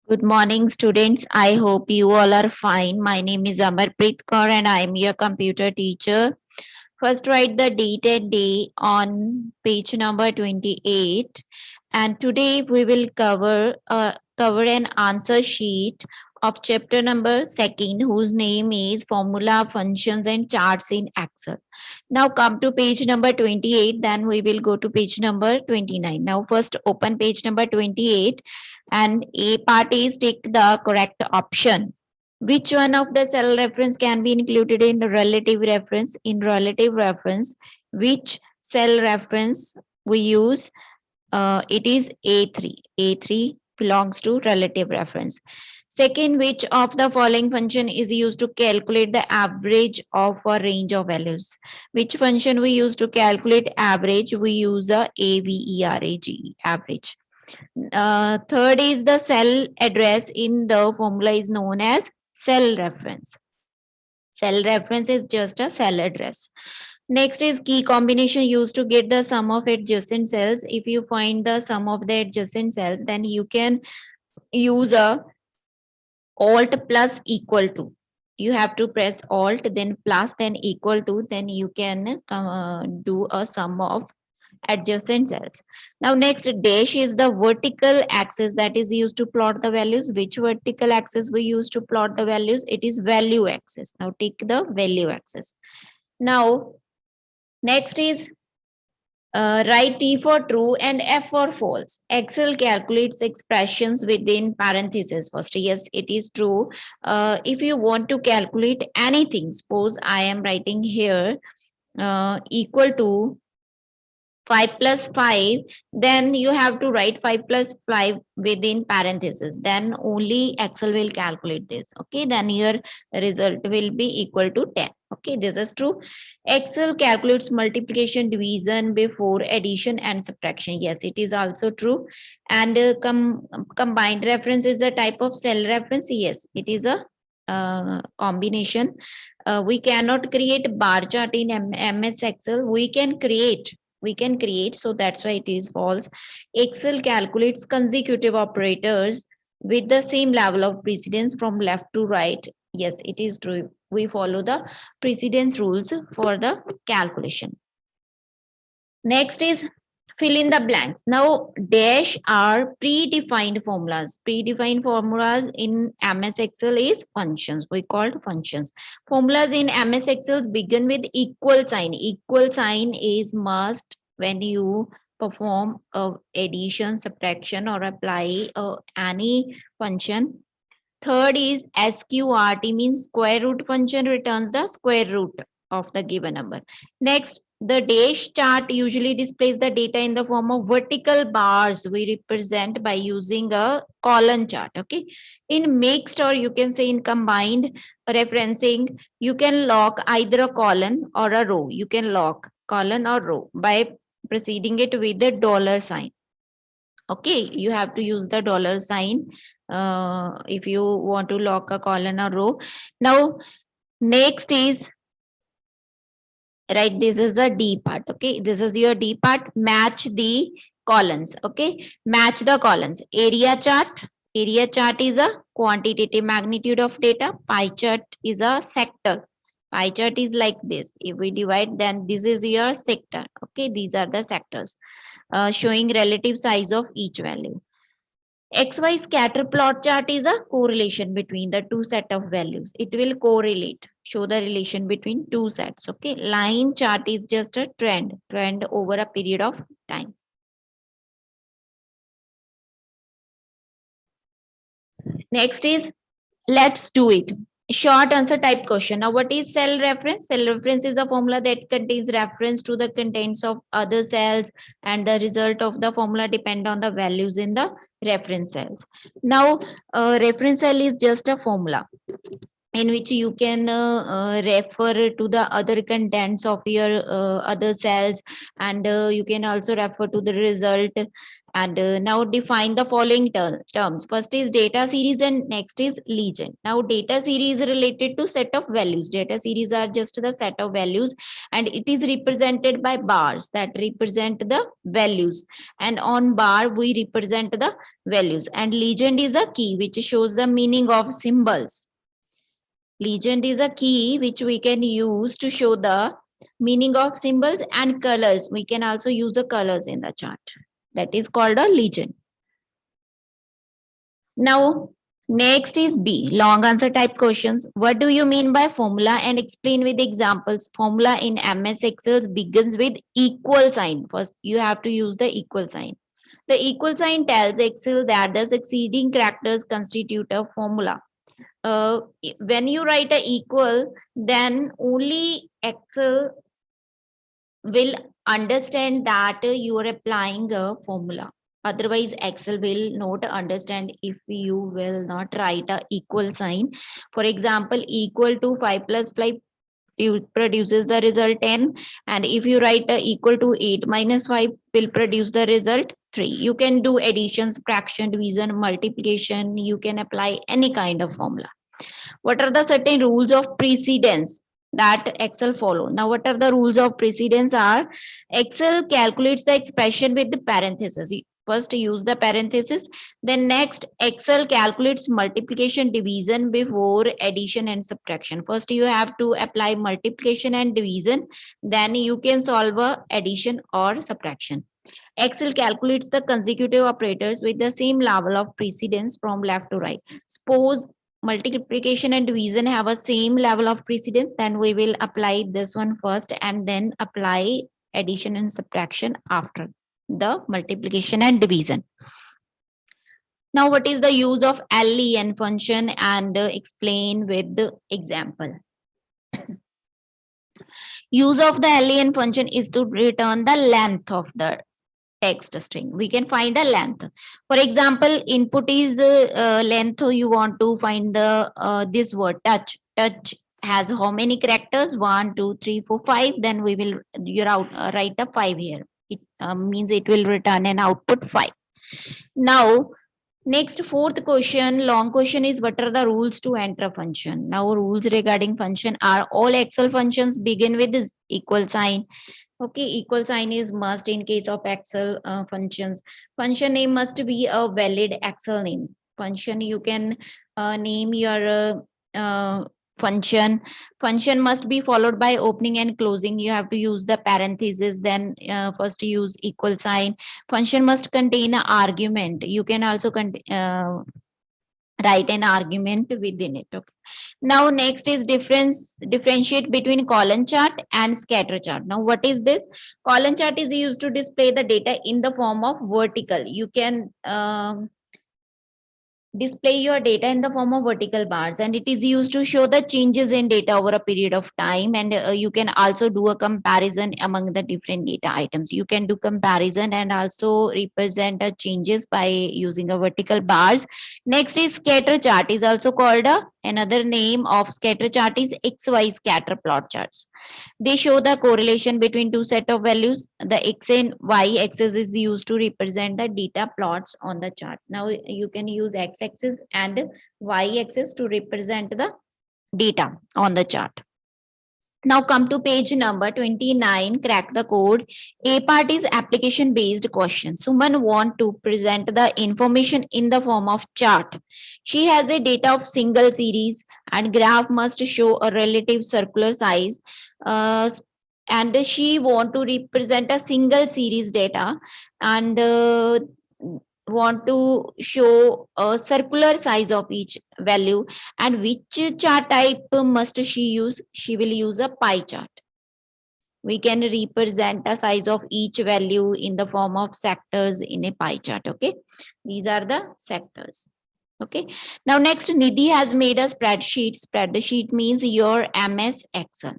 Good morning, students. I hope you all are fine. My name is Amarpreet Kaur and I am your computer teacher. First, write the date and day on page number 28. And today we will cover an answer sheet of chapter number second, whose name is Formula, Functions and Charts in Excel. Now come to page number 28. Then we will go to page number 29. Now first open page number 28 and A part is take the correct option. Which one of the cell reference can be included in the relative reference? In relative reference, which cell reference we use? It is A3. A3 belongs to relative reference. Second, which of the following function is used to calculate the average of a range of values? Which function we use to calculate average? We use a AVERAGE, average. Third is the cell address in the formula is known as cell reference. Cell reference is just a cell address. Next is key combination used to get the sum of adjacent cells. If you find the sum of the adjacent cells, then you can use a alt plus equal to. You have to press alt, then plus, then equal to, then you can do a sum of adjacent cells. Now next dash is the vertical axis that is used to plot the values. Which vertical axis we use to plot the values? It is value axis. Now take the value axis. Now next is write T for true and F for false. Excel calculates expressions within parentheses first. Yes, it is true. If you want to calculate anything, suppose I am writing here equal to 5 plus 5, then you have to write 5 plus 5 within parentheses. Then only Excel will calculate this. Okay, then your result will be equal to 10. Okay, this is true. Excel calculates multiplication, division before addition and subtraction. Yes, it is also true. And combined reference is the type of cell reference. Yes, it is a combination. We cannot create bar chart in MS Excel. We can create, so that's why it is false. Excel calculates consecutive operators with the same level of precedence from left to right. Yes, it is true. We follow the precedence rules for the calculation. Next is fill in the blanks. Now dash are predefined formulas. Predefined formulas in MS Excel is functions. We called functions. Formulas in MS Excel begin with equal sign. Equal sign is must when you perform addition, subtraction or apply any function. Third is SQRT, means square root function returns the square root of the given number. Next, the dash chart usually displays the data in the form of vertical bars we represent by using a column chart. Okay. In mixed, or you can say in combined referencing, you can lock either a column or a row. You can lock column or row by preceding it with the dollar sign. Okay, you have to use the dollar sign if you want to lock a column or row. Now next is, right, this is the D part. Okay, this is your D part. Match the columns. Okay, match the columns. Area chart. Area chart is a quantitative magnitude of data. Pie chart is a sector. Pie chart is like this. If we divide, then this is your sector. Okay, these are the sectors showing relative size of each value. XY scatter plot chart is a correlation between the two set of values. It will correlate, show the relation between two sets. Okay. Line chart is just a trend over a period of time. Next is, let's do it. Short answer type question. Now, what is cell reference? Cell reference is the formula that contains reference to the contents of other cells, and the result of the formula depend on the values in the reference cells. Now, reference cell is just a formula. in which you can refer to the other contents of your other cells, and you can also refer to the result. And now define the following terms. First is data series and next is legend. Now data series is related to set of values. Data series are just the set of values, and it is represented by bars that represent the values, and on bar we represent the values. And legend is a key which shows the meaning of symbols. Legend is a key which we can use to show the meaning of symbols and colors. We can also use the colors in the chart. That is called a legend. Now, next is B, long answer type questions. What do you mean by formula, and explain with examples. Formula in MS Excel begins with equal sign. First, you have to use the equal sign. The equal sign tells Excel that the succeeding characters constitute a formula. When you write a equal, then only Excel will understand that you are applying a formula. Otherwise, Excel will not understand if you will not write a equal sign. For example, equal to 5 plus 5 produces the result 10, and if you write equal to 8 minus 5 will produce the result 3. You can do addition, subtraction, division, multiplication. You can apply any kind of formula. What are the certain rules of precedence that Excel follow? Now, what are the rules of precedence are? Excel calculates the expression with the parenthesis. First use the parenthesis. Then next, Excel calculates multiplication, division before addition and subtraction. First you have to apply multiplication and division, then you can solve a addition or subtraction. Excel calculates the consecutive operators with the same level of precedence from left to right. Suppose multiplication and division have a same level of precedence, then we will apply this one first and then apply addition and subtraction after the multiplication and division. Now, what is the use of len function, and explain with the example. Use of the len function is to return the length of the text string. We can find a length. For example, input is length. You want to find the this word touch. Touch has how many characters? 1, 2, 3, 4, 5. Then we will write a 5 here. It means it will return an output 5. Now, next fourth question, long question is what are the rules to enter a function? Now, rules regarding function are all Excel functions begin with this equal sign. Okay, equal sign is must in case of Excel functions. Function name must be a valid Excel name. Function, you can name your function. Function must be followed by opening and closing. You have to use the parenthesis, then first use equal sign. Function must contain an argument. You can also write an argument within it. Okay. Now next is differentiate between column chart and scatter chart. Now what is this? Column chart is used to display the data in the form of vertical. You can display your data in the form of vertical bars, and it is used to show the changes in data over a period of time. And you can also do a comparison among the different data items. You can do comparison and also represent the changes by using a vertical bars. Next is scatter chart, is also called another name of scatter chart is XY scatter plot charts. They show the correlation between two set of values. The X and Y axis is used to represent the data plots on the chart. Now you can use X axis and Y axis to represent the data on the chart. Now come to page number 29, crack the code. A part is application based question. Suman want to present the information in the form of chart. She has a data of single series and graph must show a relative circular size. And she want to represent a single series data and want to show a circular size of each value. And which chart type must she use? She will use a pie chart. We can represent the size of each value in the form of sectors in a pie chart. Okay, these are the sectors. Okay, now next, Nidhi has made a spreadsheet. Spreadsheet means your MS Excel.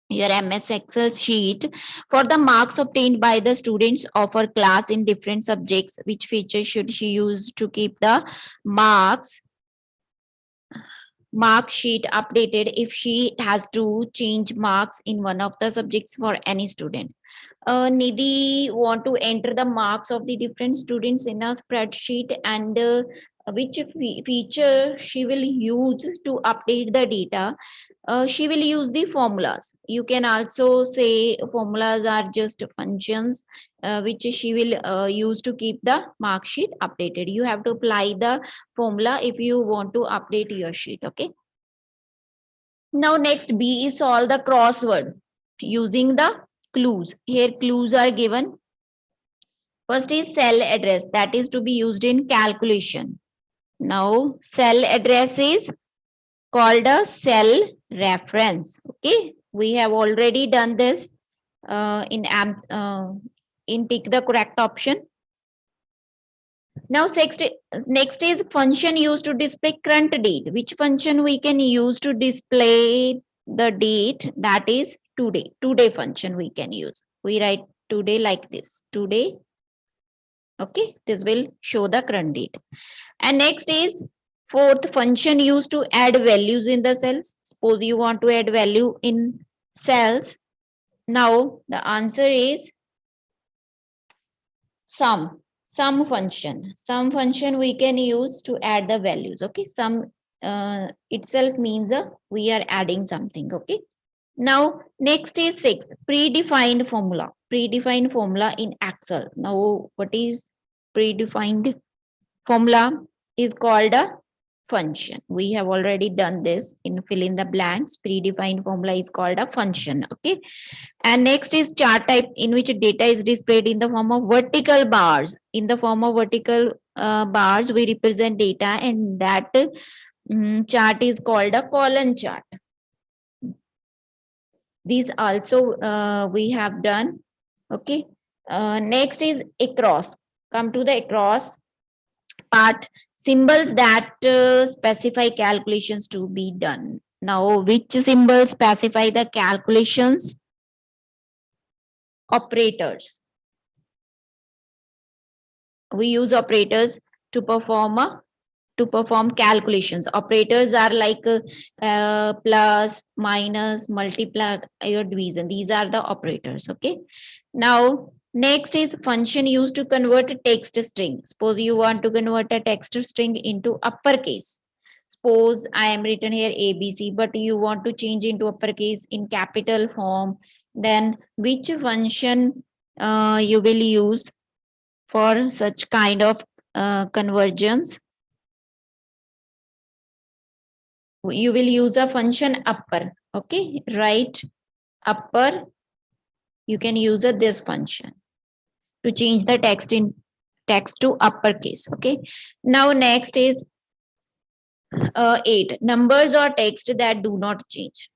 Your MS Excel sheet for the marks obtained by the students of her class in different subjects. Which feature should she use to keep the marks? mark sheet updated if she has to change marks in one of the subjects for any student. Nidhi want to enter the marks of the different students in a spreadsheet, and which feature she will use to update the data. She will use the formulas. You can also say formulas are just functions which she will use to keep the mark sheet updated. You have to apply the formula if you want to update your sheet. Okay. Now next B is solve the crossword using the clues. Here clues are given. First is cell address, that is to be used in calculation. Now cell address is called a cell reference. Okay, we have already done this in pick the correct option. Now next is function used to display current date. Which function we can use to display the date? That is today. Today function we can use. We write today like this. Today. Okay, this will show the current date. And next is fourth function used to add values in the cells. Suppose you want to add value in cells. Now the answer is sum function we can use to add the values. Okay, sum itself means we are adding something. Okay, now next is 6 predefined formula in Excel. Now what is predefined formula? Is called a function. We have already done this in fill in the blanks. Predefined formula is called a function. Okay, and next is chart type, in which data is displayed in the form of vertical bars. In the form of vertical bars, we represent data, and that chart is called a column chart. These also we have done. Okay. Next is across. Come to the across part. Symbols that specify calculations to be done. Now, which symbols specify the calculations? Operators. We use operators to perform calculations. Operators are like plus, minus, multiply, or division. These are the operators. Okay. Now next is function used to convert a text string. Suppose you want to convert a text string into uppercase. Suppose I am written here ABC, but you want to change into uppercase in capital form. Then which function you will use for such kind of conversions? You will use a function upper. Okay, right? Upper, you can use this function to change the text to uppercase. Okay, now next is 8 numbers or text that do not change.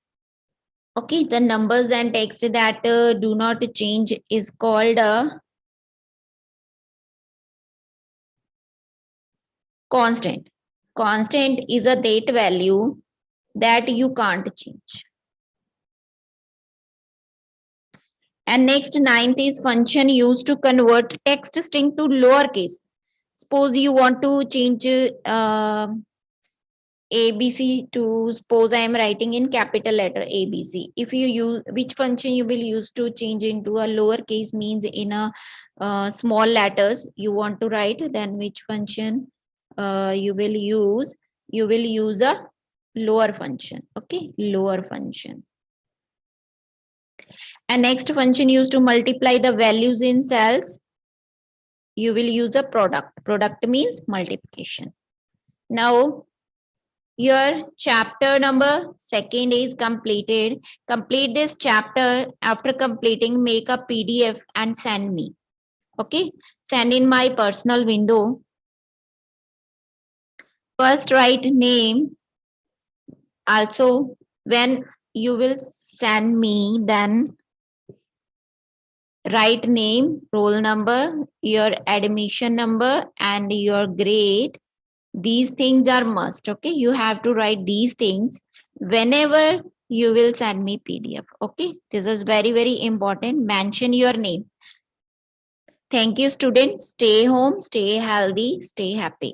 Okay, the numbers and text that do not change is called a constant. Constant is a date value that you can't change. And next, ninth is function used to convert text string to lowercase. Suppose you want to change ABC to, suppose I am writing in capital letter ABC. If you use, which function you will use to change into a lowercase, means in a small letters you want to write, then which function you will use? You will use a lower function. Okay, lower function. And next function used to multiply the values in cells, you will use a product. Product means multiplication. Now your chapter number 2 is completed. Complete this chapter. After completing, make a PDF and send me. Okay, send in my personal window. First write name. Also, when you will send me, then write name, roll number, your admission number, and your grade. These things are must. Okay, you have to write these things whenever you will send me PDF. Okay, this is very important. Mention your name. Thank you, students. Stay home, stay healthy, stay happy.